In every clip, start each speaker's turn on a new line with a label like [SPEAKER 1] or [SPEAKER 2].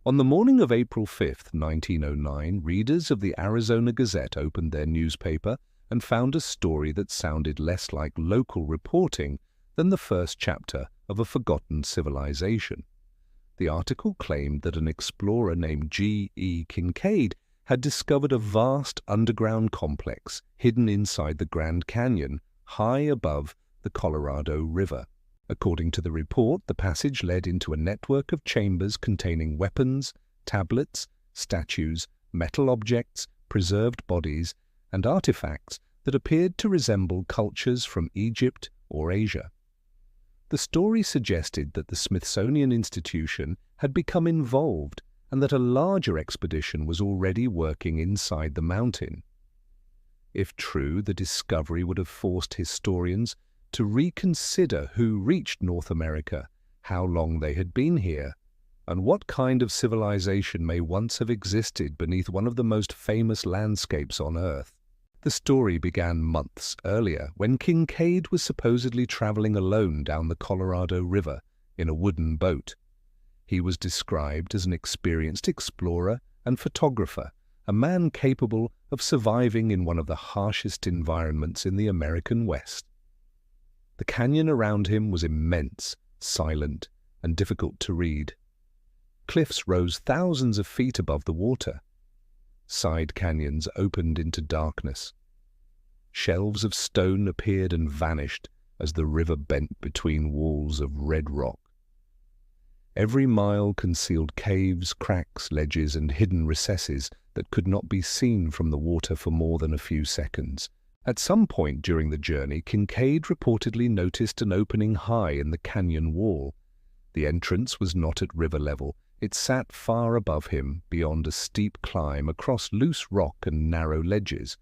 [SPEAKER 1] On the morning of April 5, 1909, readers of the Arizona Gazette opened their newspaper and found a story that sounded less like local reporting than the first chapter of a forgotten civilization. The article claimed that an explorer named E Kinkaid had discovered a vast underground complex hidden inside the Grand Canyon, high above the Colorado River. According to the report, the passage led into a network of chambers containing weapons, tablets, statues, metal objects, preserved bodies, and artifacts that appeared to resemble cultures from Egypt or Asia. The story suggested that the Smithsonian Institution had become involved and that a larger expedition was already working inside the mountain. If true, the discovery would have forced historians to reconsider who reached North America, how long they had been here, and what kind of civilization may once have existed beneath one of the most famous landscapes on Earth. The story began months earlier, when Kinkaid was supposedly traveling alone down the Colorado River in a wooden boat. He was described as an experienced explorer and photographer, a man capable of surviving in one of the harshest environments in the American West. The canyon around him was immense, silent, and difficult to read. Cliffs rose thousands of feet above the water. Side canyons opened into darkness. Shelves of stone appeared and vanished as the river bent between walls of red rock. Every mile concealed caves, cracks, ledges, and hidden recesses that could not be seen from the water for more than a few seconds. At some point during the journey, Kinkaid reportedly noticed an opening high in the canyon wall. The entrance was not at river level. It sat far above him, beyond a steep climb across loose rock and narrow ledges.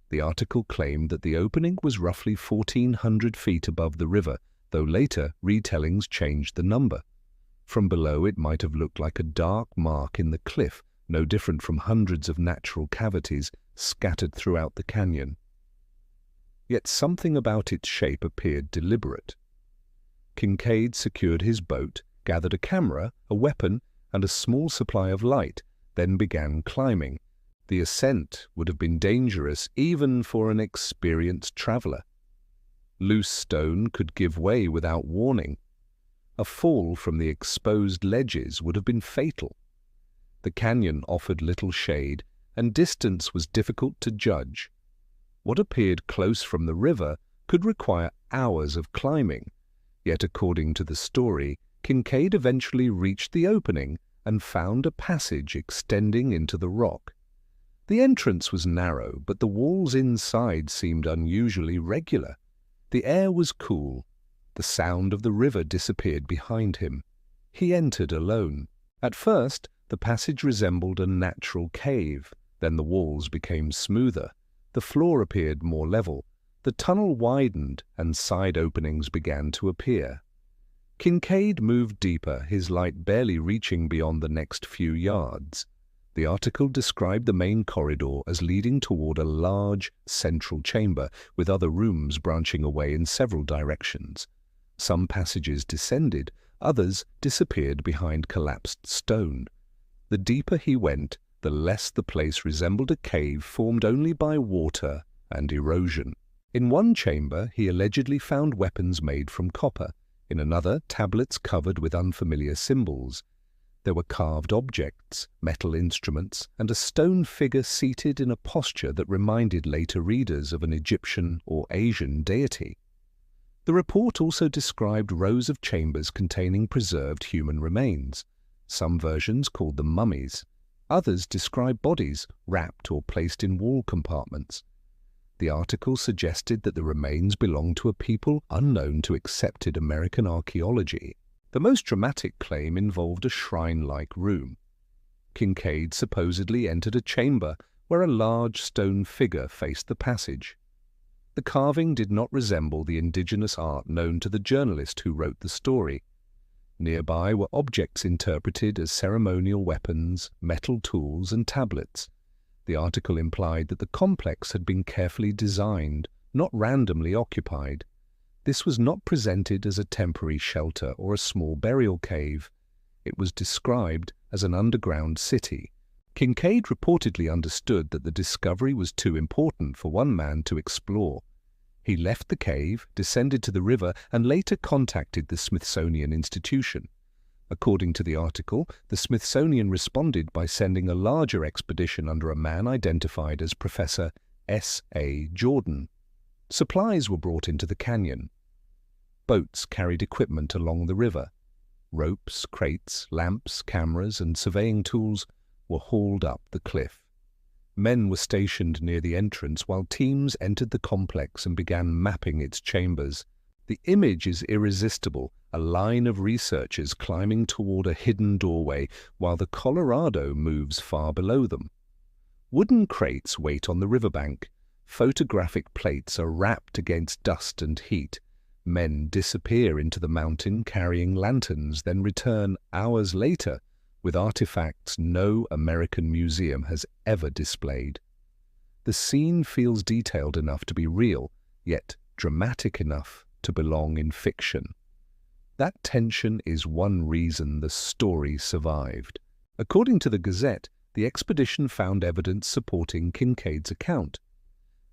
[SPEAKER 1] The article claimed that the opening was roughly 1,400 feet above the river, though later retellings changed the number. From below, it might have looked like a dark mark in the cliff, no different from hundreds of natural cavities scattered throughout the canyon. Yet something about its shape appeared deliberate. Kinkaid secured his boat, gathered a camera, a weapon, and a small supply of light, then began climbing. The ascent would have been dangerous even for an experienced traveler. Loose stone could give way without warning. A fall from the exposed ledges would have been fatal. The canyon offered little shade, and distance was difficult to judge. What appeared close from the river could require hours of climbing, yet according to the story, Kinkaid eventually reached the opening and found a passage extending into the rock. The entrance was narrow, but the walls inside seemed unusually regular. The air was cool. The sound of the river disappeared behind him. He entered alone. At first, the passage resembled a natural cave. Then the walls became smoother. The floor appeared more level. The tunnel widened, and side openings began to appear. Kinkaid moved deeper, his light barely reaching beyond the next few yards. The article described the main corridor as leading toward a large central chamber, with other rooms branching away in several directions. Some passages descended, others disappeared behind collapsed stone. The deeper he went, the less the place resembled a cave formed only by water and erosion. In one chamber, he allegedly found weapons made from copper. In another, tablets covered with unfamiliar symbols. There were carved objects, metal instruments, and a stone figure seated in a posture that reminded later readers of an Egyptian or Asian deity. The report also described rows of chambers containing preserved human remains. Some versions called them mummies. Others describe bodies wrapped or placed in wall compartments. The article suggested that the remains belonged to a people unknown to accepted American archaeology. The most dramatic claim involved a shrine-like room. Kinkaid supposedly entered a chamber where a large stone figure faced the passage. The carving did not resemble the indigenous art known to the journalist who wrote the story. Nearby were objects interpreted as ceremonial weapons, metal tools, and tablets. The article implied that the complex had been carefully designed, not randomly occupied. This was not presented as a temporary shelter or a small burial cave. It was described as an underground city. Kinkaid reportedly understood that the discovery was too important for one man to explore. He left the cave, descended to the river, and later contacted the Smithsonian Institution. According to the article, the Smithsonian responded by sending a larger expedition under a man identified as Professor S.A. Jordan. Supplies were brought into the canyon. Boats carried equipment along the river. Ropes, crates, lamps, cameras, and surveying tools were hauled up the cliff. Men were stationed near the entrance while teams entered the complex and began mapping its chambers. The image is irresistible, a line of researchers climbing toward a hidden doorway while the Colorado moves far below them. Wooden crates wait on the riverbank. Photographic plates are wrapped against dust and heat. Men disappear into the mountain carrying lanterns, then return hours later with artifacts no American museum has ever displayed. The scene feels detailed enough to be real, yet dramatic enough to belong in fiction. That tension is one reason the story survived. According to the Gazette, the expedition found evidence supporting Kinkaid's account.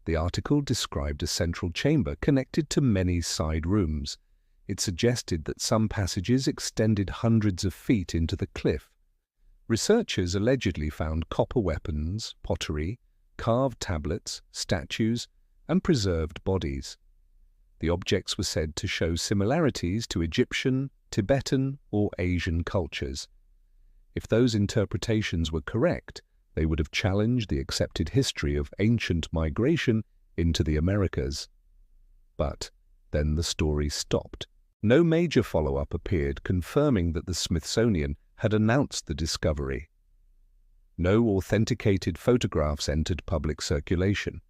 [SPEAKER 1] The article described a central chamber connected to many side rooms. It suggested that some passages extended hundreds of feet into the cliff. Researchers allegedly found copper weapons, pottery, carved tablets, statues, and preserved bodies. The objects were said to show similarities to Egyptian, Tibetan, or Asian cultures. If those interpretations were correct, they would have challenged the accepted history of ancient migration into the Americas. But then the story stopped. No major follow-up appeared confirming that the Smithsonian had announced the discovery. No authenticated photographs entered public circulation.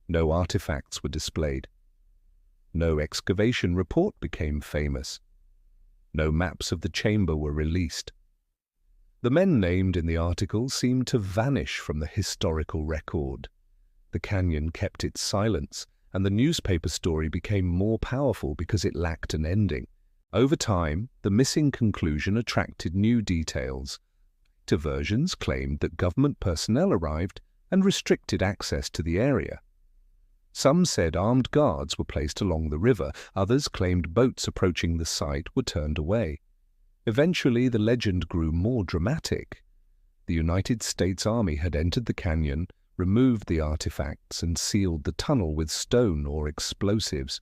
[SPEAKER 1] No artifacts were displayed. No excavation report became famous. No maps of the chamber were released. The men named in the article seemed to vanish from the historical record. The canyon kept its silence, and the newspaper story became more powerful because it lacked an ending. Over time, the missing conclusion attracted new details. Later versions claimed that government personnel arrived and restricted access to the area. Some said armed guards were placed along the river, others claimed boats approaching the site were turned away. Eventually, the legend grew more dramatic. The United States Army had entered the canyon, removed the artifacts, and sealed the tunnel with stone or explosives.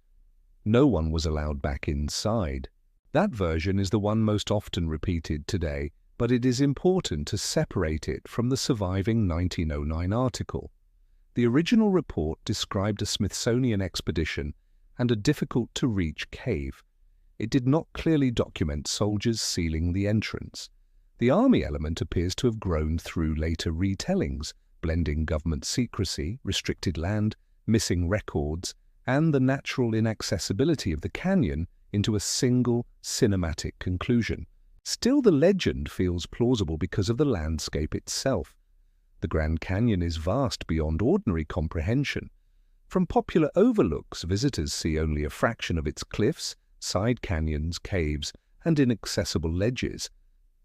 [SPEAKER 1] No one was allowed back inside. That version is the one most often repeated today, but it is important to separate it from the surviving 1909 article. The original report described a Smithsonian expedition and a difficult-to-reach cave. It did not clearly document soldiers sealing the entrance. The army element appears to have grown through later retellings, blending government secrecy, restricted land, missing records, and the natural inaccessibility of the canyon into a single cinematic conclusion. Still, the legend feels plausible because of the landscape itself. The Grand Canyon is vast beyond ordinary comprehension. From popular overlooks, visitors see only a fraction of its cliffs, side canyons, caves, and inaccessible ledges.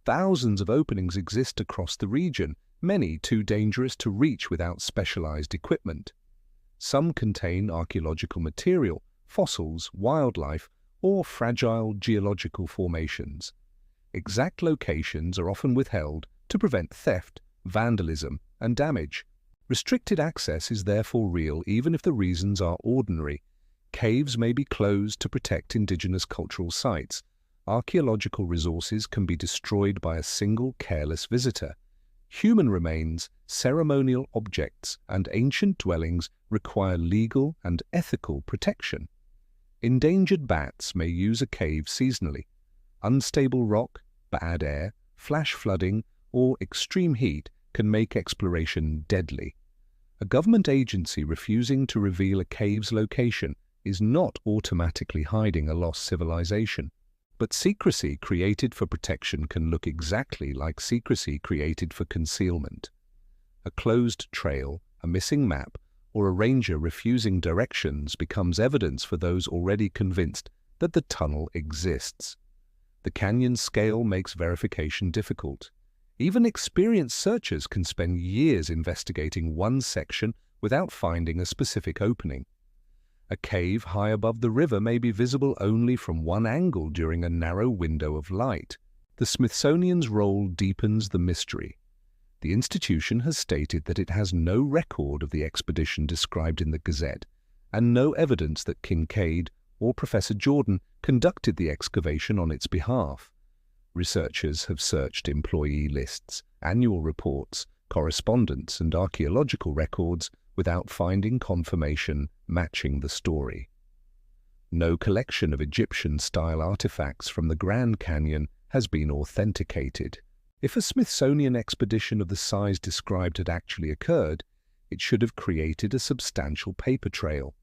[SPEAKER 1] Thousands of openings exist across the region, many too dangerous to reach without specialized equipment. Some contain archaeological material, fossils, wildlife, or fragile geological formations. Exact locations are often withheld to prevent theft, vandalism, and damage. Restricted access is therefore real even if the reasons are ordinary. Caves may be closed to protect indigenous cultural sites. Archaeological resources can be destroyed by a single careless visitor. Human remains, ceremonial objects, and ancient dwellings require legal and ethical protection. Endangered bats may use a cave seasonally. Unstable rock, bad air, flash flooding, or extreme heat can make exploration deadly. A government agency refusing to reveal a cave's location is not automatically hiding a lost civilization. But secrecy created for protection can look exactly like secrecy created for concealment. A closed trail, a missing map, or a ranger refusing directions becomes evidence for those already convinced that the tunnel exists. The canyon scale makes verification difficult. Even experienced searchers can spend years investigating one section without finding a specific opening. A cave high above the river may be visible only from one angle during a narrow window of light. The Smithsonian's role deepens the mystery. The institution has stated that it has no record of the expedition described in the Gazette, and no evidence that Kinkaid or Professor Jordan conducted the excavation on its behalf. Researchers have searched employee lists, annual reports, correspondence, and archaeological records without finding confirmation matching the story. No collection of Egyptian-style artifacts from the Grand Canyon has been authenticated. If a Smithsonian expedition of the size described had actually occurred, it should have created a substantial paper trail.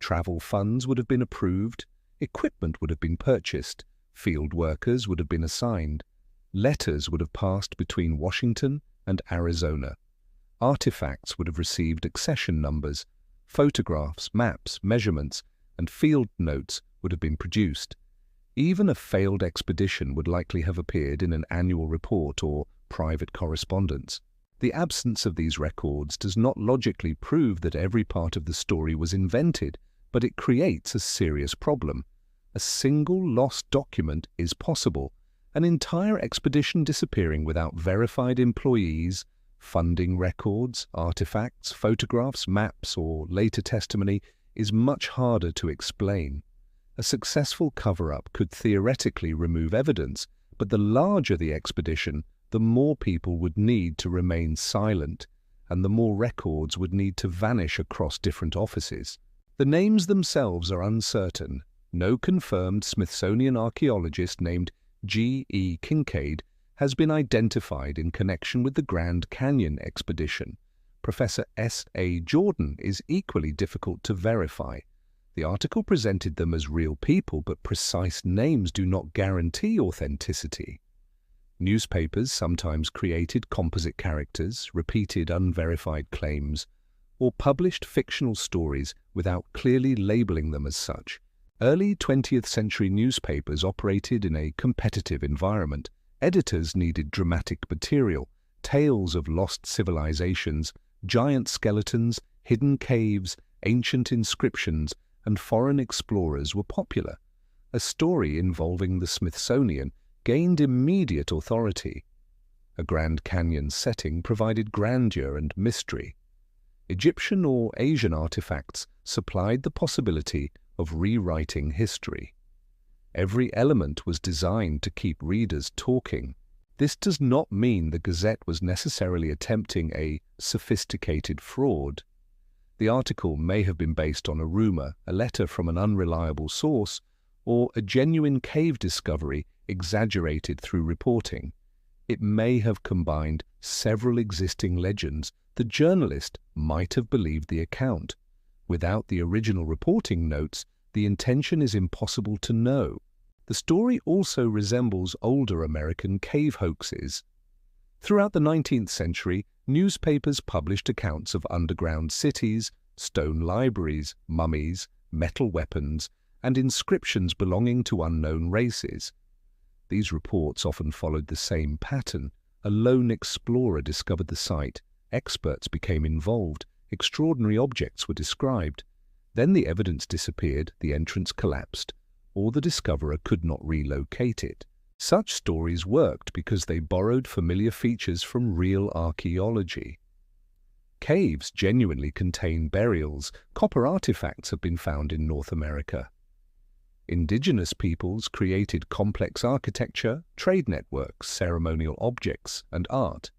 [SPEAKER 1] Travel funds would have been approved, equipment would have been purchased, field workers would have been assigned, letters would have passed between Washington and Arizona. Artifacts would have received accession numbers, photographs, maps, measurements, and field notes would have been produced. Even a failed expedition would likely have appeared in an annual report or private correspondence. The absence of these records does not logically prove that every part of the story was invented, but it creates a serious problem. A single lost document is possible. An entire expedition disappearing without verified employees, funding records, artifacts, photographs, maps, or later testimony is much harder to explain. A successful cover-up could theoretically remove evidence, but the larger the expedition, the more people would need to remain silent, and the more records would need to vanish across different offices. The names themselves are uncertain. No confirmed Smithsonian archaeologist named E Kinkaid has been identified in connection with the Grand Canyon expedition. Professor S.A. Jordan is equally difficult to verify. The article presented them as real people, but precise names do not guarantee authenticity. Newspapers sometimes created composite characters, repeated unverified claims, or published fictional stories without clearly labeling them as such. Early 20th century newspapers operated in a competitive environment. Editors needed dramatic material, tales of lost civilizations, giant skeletons, hidden caves, ancient inscriptions, and foreign explorers were popular. A story involving the Smithsonian gained immediate authority. A Grand Canyon setting provided grandeur and mystery. Egyptian or Asian artifacts supplied the possibility of rewriting history. Every element was designed to keep readers talking. This does not mean the Gazette was necessarily attempting a sophisticated fraud. The article may have been based on a rumor, a letter from an unreliable source, or a genuine cave discovery exaggerated through reporting. It may have combined several existing legends. The journalist might have believed the account. Without the original reporting notes, the intention is impossible to know. The story also resembles older American cave hoaxes. Throughout the 19th century, newspapers published accounts of underground cities, stone libraries, mummies, metal weapons, and inscriptions belonging to unknown races. These reports often followed the same pattern. A lone explorer discovered the site, experts became involved, extraordinary objects were described. Then the evidence disappeared, the entrance collapsed, or the discoverer could not relocate it. Such stories worked because they borrowed familiar features from real archaeology. Caves genuinely contain burials. Copper artifacts have been found in North America. Indigenous peoples created complex architecture, trade networks, ceremonial objects, and art.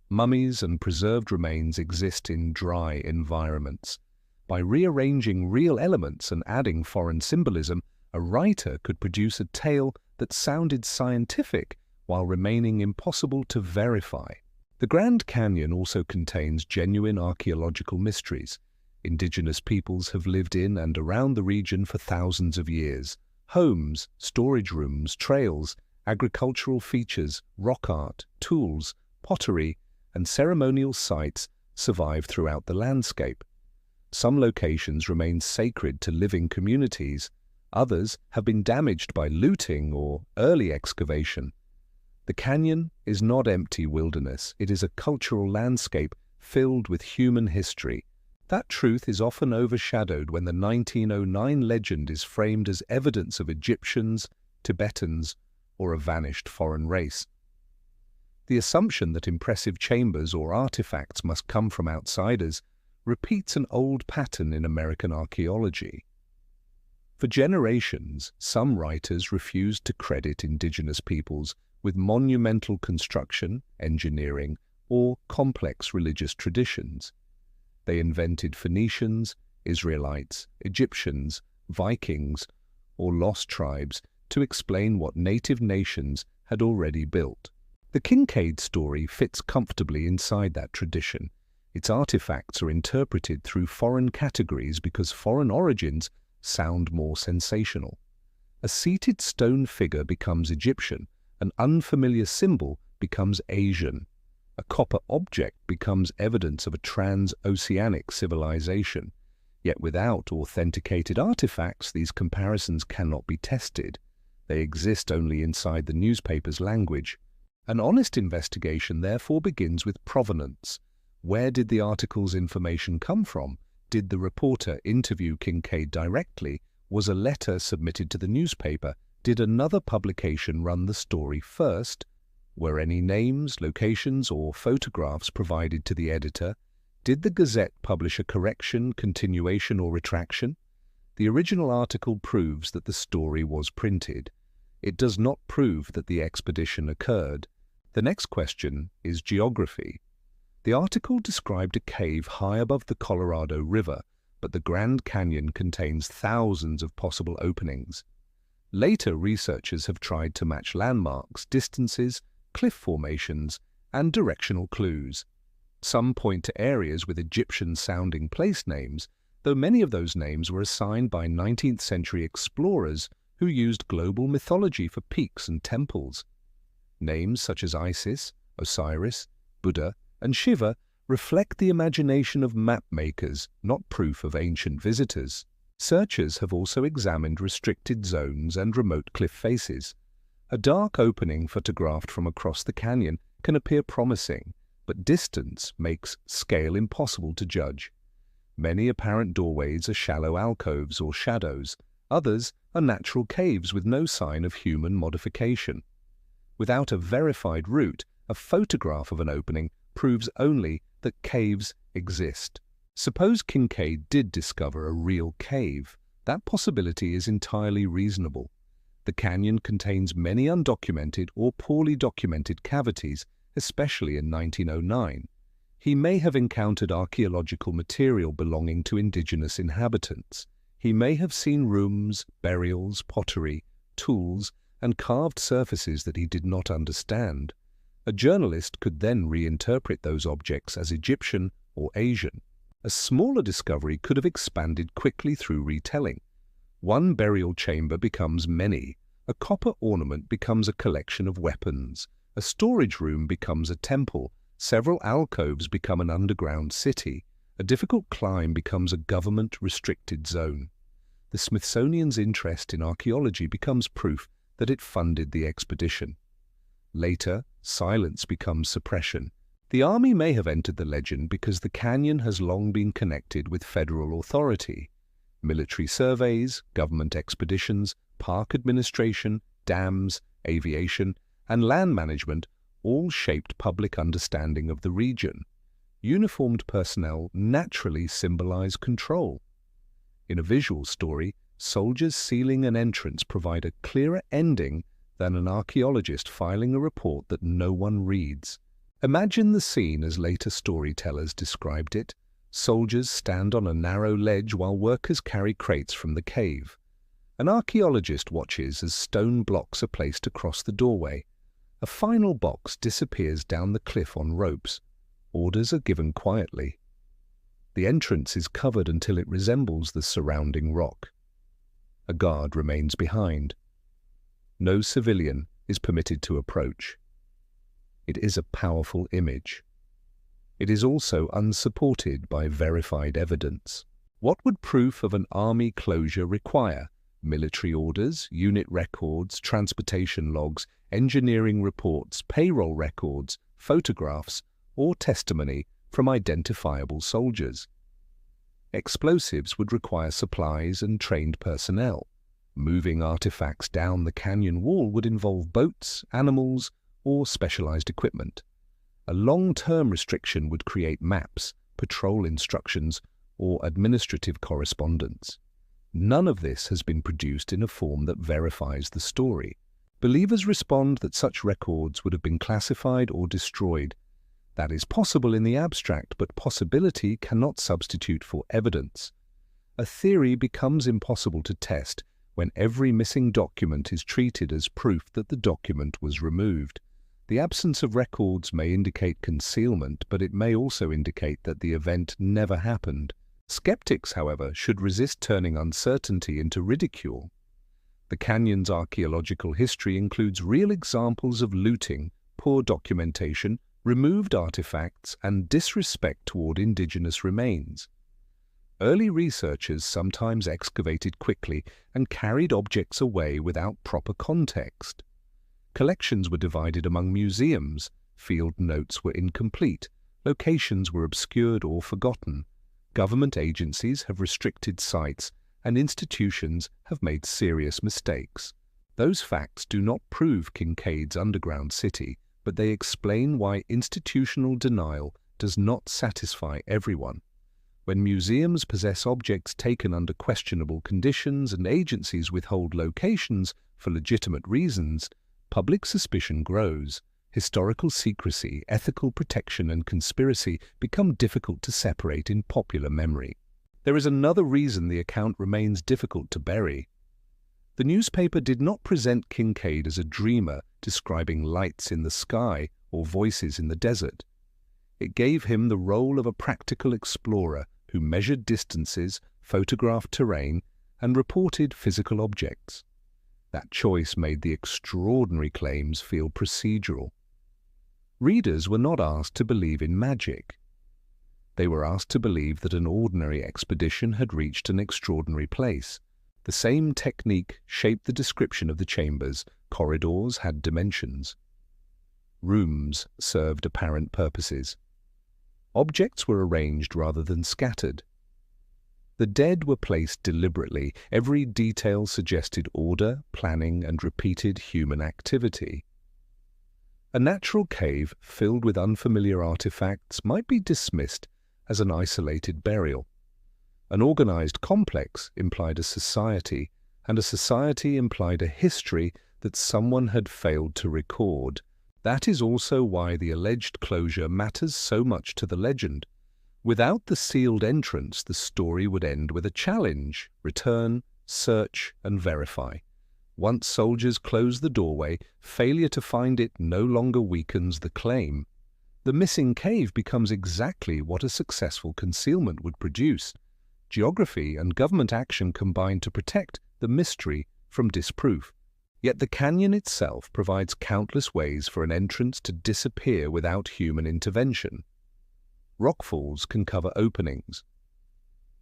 [SPEAKER 1] Mummies and preserved remains exist in dry environments. By rearranging real elements and adding foreign symbolism, a writer could produce a tale that sounded scientific while remaining impossible to verify. The Grand Canyon also contains genuine archaeological mysteries. Indigenous peoples have lived in and around the region for thousands of years. Homes, storage rooms, trails, agricultural features, rock art, tools, pottery, and ceremonial sites survive throughout the landscape. Some locations remain sacred to living communities. Others have been damaged by looting or early excavation. The canyon is not empty wilderness, it is a cultural landscape filled with human history. That truth is often overshadowed when the 1909 legend is framed as evidence of Egyptians, Tibetans, or a vanished foreign race. The assumption that impressive chambers or artifacts must come from outsiders repeats an old pattern in American archaeology. For generations, some writers refused to credit indigenous peoples with monumental construction, engineering, or complex religious traditions. They invented Phoenicians, Israelites, Egyptians, Vikings, or lost tribes to explain what native nations had already built. The Kinkaid story fits comfortably inside that tradition. Its artifacts are interpreted through foreign categories because foreign origins sound more sensational. A seated stone figure becomes Egyptian, an unfamiliar symbol becomes Asian. A copper object becomes evidence of a trans-oceanic civilization. Yet without authenticated artifacts, these comparisons cannot be tested. They exist only inside the newspaper's language. An honest investigation therefore begins with provenance. Where did the article's information come from? Did the reporter interview Kinkaid directly? Was a letter submitted to the newspaper? Did another publication run the story first? Were any names, locations, or photographs provided to the editor? Did the Gazette publish a correction, continuation, or retraction? The original article proves that the story was printed. It does not prove that the expedition occurred. The next question is geography. The article described a cave high above the Colorado River, but the Grand Canyon contains thousands of possible openings. Later, researchers have tried to match landmarks, distances, cliff formations, and directional clues. Some point to areas with Egyptian-sounding place names, though many of those names were assigned by 19th-century explorers who used global mythology for peaks and temples. Names such as Isis, Osiris, Buddha, and Shiva reflect the imagination of map-makers, not proof of ancient visitors. Searchers have also examined restricted zones and remote cliff faces. A dark opening photographed from across the canyon can appear promising, but distance makes scale impossible to judge. Many apparent doorways are shallow alcoves or shadows. Others are natural caves with no sign of human modification. Without a verified route, a photograph of an opening proves only that caves exist. Suppose Kinkaid did discover a real cave. That possibility is entirely reasonable. The canyon contains many undocumented or poorly documented cavities, especially in 1909. He may have encountered archaeological material belonging to indigenous inhabitants. He may have seen rooms, burials, pottery, tools, and carved surfaces that he did not understand. A journalist could then reinterpret those objects as Egyptian or Asian. A smaller discovery could have expanded quickly through retelling. One burial chamber becomes many. A copper ornament becomes a collection of weapons. A storage room becomes a temple. Several alcoves become an underground city. A difficult climb becomes a government-restricted zone. The Smithsonian's interest in archaeology becomes proof that it funded the expedition. Later, silence becomes suppression. The army may have entered the legend because the canyon has long been connected with federal authority. Military surveys, government expeditions, park administration, dams, aviation, and land management all shaped public understanding of the region. Uniformed personnel naturally symbolize control. In a visual story, soldiers sealing an entrance provide a clearer ending than an archaeologist filing a report that no one reads. Imagine the scene as later storytellers described it. Soldiers stand on a narrow ledge while workers carry crates from the cave. An archaeologist watches as stone blocks are placed across the doorway. A final box disappears down the cliff on ropes. Orders are given quietly. The entrance is covered until it resembles the surrounding rock. A guard remains behind. No civilian is permitted to approach. It is a powerful image. It is also unsupported by verified evidence. What would proof of an army closure require? Military orders, unit records, transportation logs, engineering reports, payroll records, photographs, or testimony from identifiable soldiers. Explosives would require supplies and trained personnel. Moving artifacts down the canyon wall would involve boats, animals, or specialized equipment. A long-term restriction would create maps, patrol instructions, or administrative correspondence. None of this has been produced in a form that verifies the story. Believers respond that such records would have been classified or destroyed. That is possible in the abstract, but possibility cannot substitute for evidence. A theory becomes impossible to test when every missing document is treated as proof that the document was removed. The absence of records may indicate concealment, but it may also indicate that the event never happened. Skeptics, however, should resist turning uncertainty into ridicule. The canyon's archaeological history includes real examples of looting, poor documentation, removed artifacts, and disrespect toward indigenous remains. Early researchers sometimes excavated quickly and carried objects away without proper context. Collections were divided among museums, field notes were incomplete, locations were obscured or forgotten. Government agencies have restricted sites, and institutions have made serious mistakes. Those facts do not prove Kinkaid's underground city, but they explain why institutional denial does not satisfy everyone. When museums possess objects taken under questionable conditions and agencies withhold locations for legitimate reasons, public suspicion grows. Historical secrecy, ethical protection, and conspiracy become difficult to separate in popular memory. There is another reason the account remains difficult to bury. The newspaper did not present Kinkaid as a dreamer describing lights in the sky or voices in the desert. It gave him the role of a practical explorer who measured distances, photographed terrain, and reported physical objects. That choice made the extraordinary claims feel procedural. Readers were not asked to believe in magic. They were asked to believe that an ordinary expedition had reached an extraordinary place. The same technique shaped the description of the chambers. Corridors had dimensions. Rooms served apparent purposes. Objects were arranged rather than scattered. The dead were placed deliberately. Every detail suggested order, planning, and repeated human activity. A natural cave filled with unfamiliar artifacts might be dismissed as an isolated burial. An organized complex implied a society, and a society implied a history that someone had failed to record. That is also why the alleged closure matters so much to the legend. Without the sealed entrance, the story would end with a challenge: return, search, and verify. Once soldiers close the doorway, failure to find it no longer weakens the claim. The missing cave becomes exactly what a successful concealment would produce. Geography and government action combine to protect the mystery from disproof. Yet the canyon itself provides countless ways for an entrance to disappear without human intervention. Rockfalls can cover openings.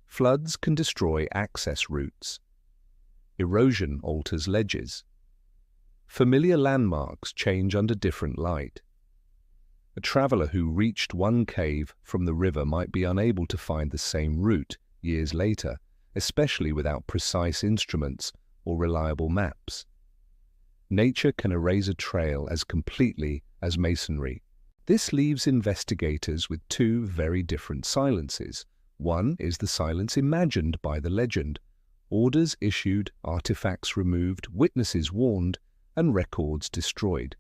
[SPEAKER 1] Floods can destroy access routes. Erosion alters ledges. Familiar landmarks change under different light. A traveler who reached one cave from the river might be unable to find the same route years later, especially without precise instruments or reliable maps. Nature can erase a trail as completely as masonry. This leaves investigators with two very different silences. One is the silence imagined by the legend: orders issued, artifacts removed, witnesses warned, and records destroyed.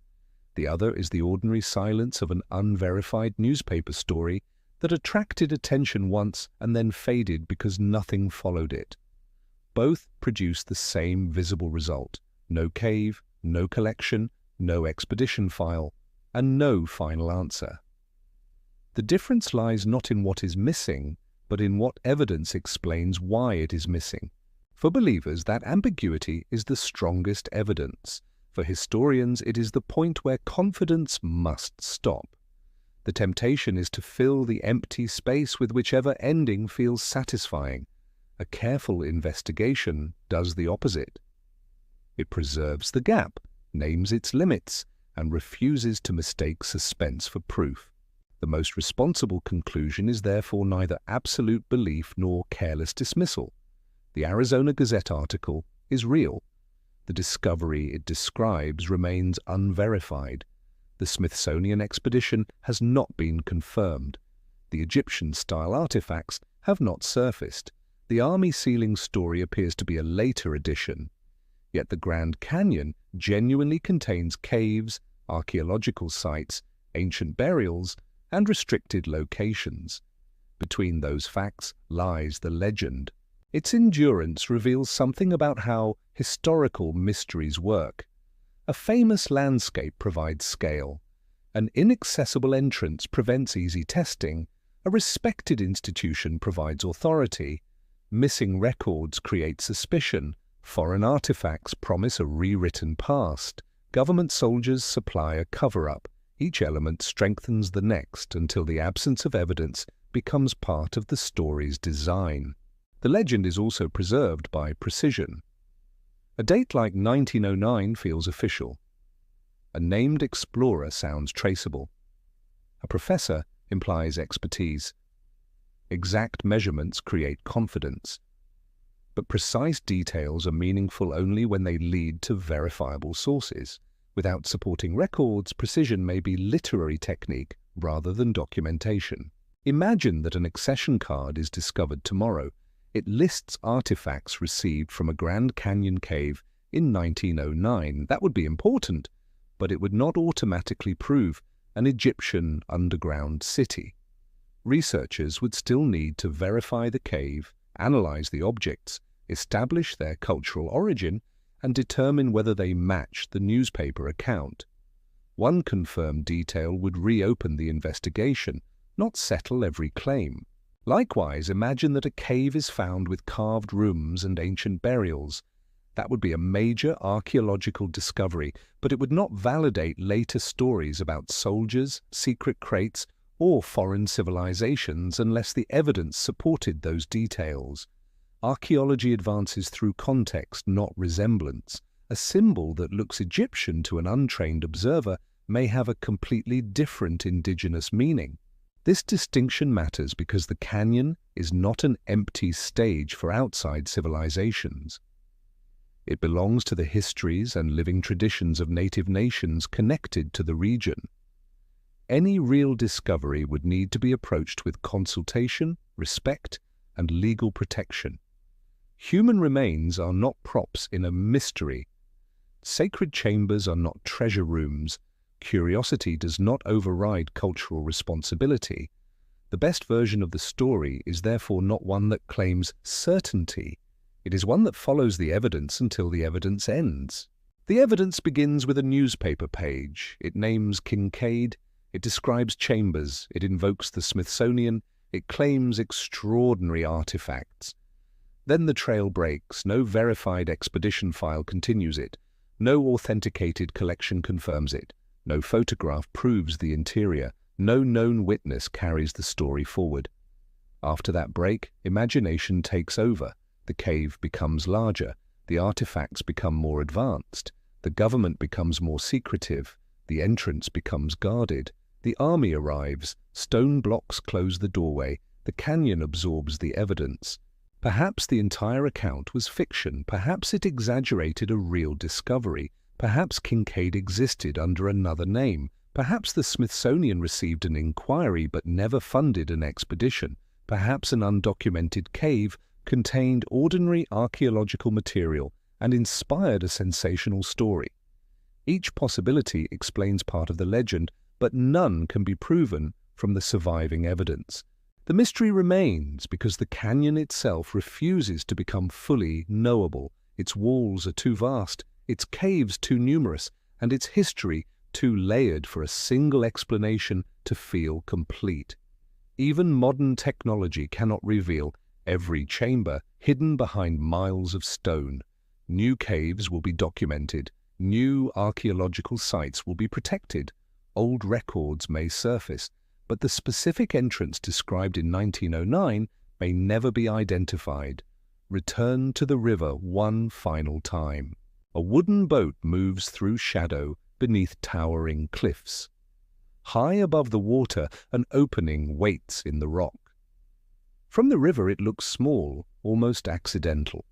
[SPEAKER 1] The other is the ordinary silence of an unverified newspaper story that attracted attention once and then faded because nothing followed it. Both produce the same visible result: no cave, no collection, no expedition file, and no final answer. The difference lies not in what is missing, but in what evidence explains why it is missing. For believers, that ambiguity is the strongest evidence. For historians, it is the point where confidence must stop. The temptation is to fill the empty space with whichever ending feels satisfying. A careful investigation does the opposite. It preserves the gap, names its limits, and refuses to mistake suspense for proof. The most responsible conclusion is therefore neither absolute belief nor careless dismissal. The Arizona Gazette article is real. The discovery it describes remains unverified. The Smithsonian expedition has not been confirmed. The Egyptian-style artifacts have not surfaced. The army sealing story appears to be a later addition. Yet the Grand Canyon genuinely contains caves, archaeological sites, ancient burials, and restricted locations. Between those facts lies the legend. Its endurance reveals something about how historical mysteries work. A famous landscape provides scale. An inaccessible entrance prevents easy testing. A respected institution provides authority. Missing records create suspicion. Foreign artifacts promise a rewritten past. Government soldiers supply a cover-up. Each element strengthens the next until the absence of evidence becomes part of the story's design. The legend is also preserved by precision. A date like 1909 feels official. A named explorer sounds traceable. A professor implies expertise. Exact measurements create confidence. But precise details are meaningful only when they lead to verifiable sources. Without supporting records, precision may be literary technique rather than documentation. Imagine that an accession card is discovered tomorrow. It lists artifacts received from a Grand Canyon cave in 1909. That would be important, but it would not automatically prove an Egyptian underground city. Researchers would still need to verify the cave, analyze the objects, establish their cultural origin, and determine whether they match the newspaper account. One confirmed detail would reopen the investigation, not settle every claim. Likewise, imagine that a cave is found with carved rooms and ancient burials. That would be a major archaeological discovery, but it would not validate later stories about soldiers, secret crates, or foreign civilizations unless the evidence supported those details. Archaeology advances through context, not resemblance. A symbol that looks Egyptian to an untrained observer may have a completely different indigenous meaning. This distinction matters because the canyon is not an empty stage for outside civilizations. It belongs to the histories and living traditions of native nations connected to the region. Any real discovery would need to be approached with consultation, respect, and legal protection. Human remains are not props in a mystery. Sacred chambers are not treasure rooms. Curiosity does not override cultural responsibility. The best version of the story is therefore not one that claims certainty. It is one that follows the evidence until the evidence ends. The evidence begins with a newspaper page. It names Kinkaid. It describes chambers. It invokes the Smithsonian. It claims extraordinary artifacts. Then the trail breaks. No verified expedition file continues it. No authenticated collection confirms it. No photograph proves the interior. No known witness carries the story forward. After that break, imagination takes over. The cave becomes larger. The artifacts become more advanced. The government becomes more secretive. The entrance becomes guarded. The army arrives. Stone blocks close the doorway. The canyon absorbs the evidence. Perhaps the entire account was fiction. Perhaps it exaggerated a real discovery. Perhaps Kinkaid existed under another name. Perhaps the Smithsonian received an inquiry but never funded an expedition. Perhaps an undocumented cave contained ordinary archaeological material and inspired a sensational story. Each possibility explains part of the legend, but none can be proven from the surviving evidence. The mystery remains because the canyon itself refuses to become fully knowable. Its walls are too vast, its caves too numerous, and its history too layered for a single explanation to feel complete. Even modern technology cannot reveal every chamber hidden behind miles of stone. New caves will be documented. New archaeological sites will be protected. Old records may surface, but the specific entrance described in 1909 may never be identified. Return to the river one final time. A wooden boat moves through shadow beneath towering cliffs. High above the water, an opening waits in the rock. From the river it looks small, almost accidental.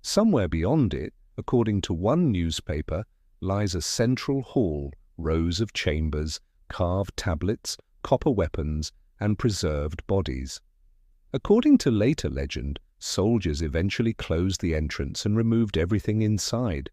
[SPEAKER 1] Somewhere beyond it, according to one newspaper, lies a central hall, rows of chambers, carved tablets, copper weapons, and preserved bodies. According to later legend, soldiers eventually closed the entrance and removed everything inside.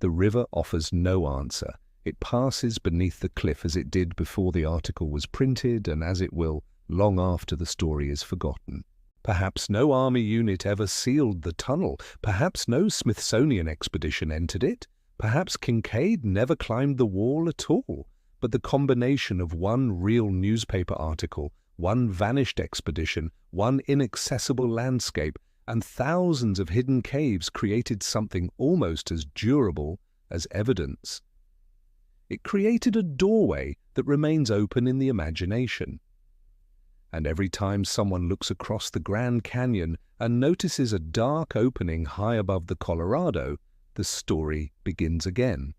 [SPEAKER 1] The river offers no answer. It passes beneath the cliff as it did before the article was printed and as it will long after the story is forgotten. Perhaps no army unit ever sealed the tunnel. Perhaps no Smithsonian expedition entered it. Perhaps Kinkaid never climbed the wall at all. But the combination of one real newspaper article, one vanished expedition, one inaccessible landscape, and thousands of hidden caves created something almost as durable as evidence. It created a doorway that remains open in the imagination. And every time someone looks across the Grand Canyon and notices a dark opening high above the Colorado, the story begins again.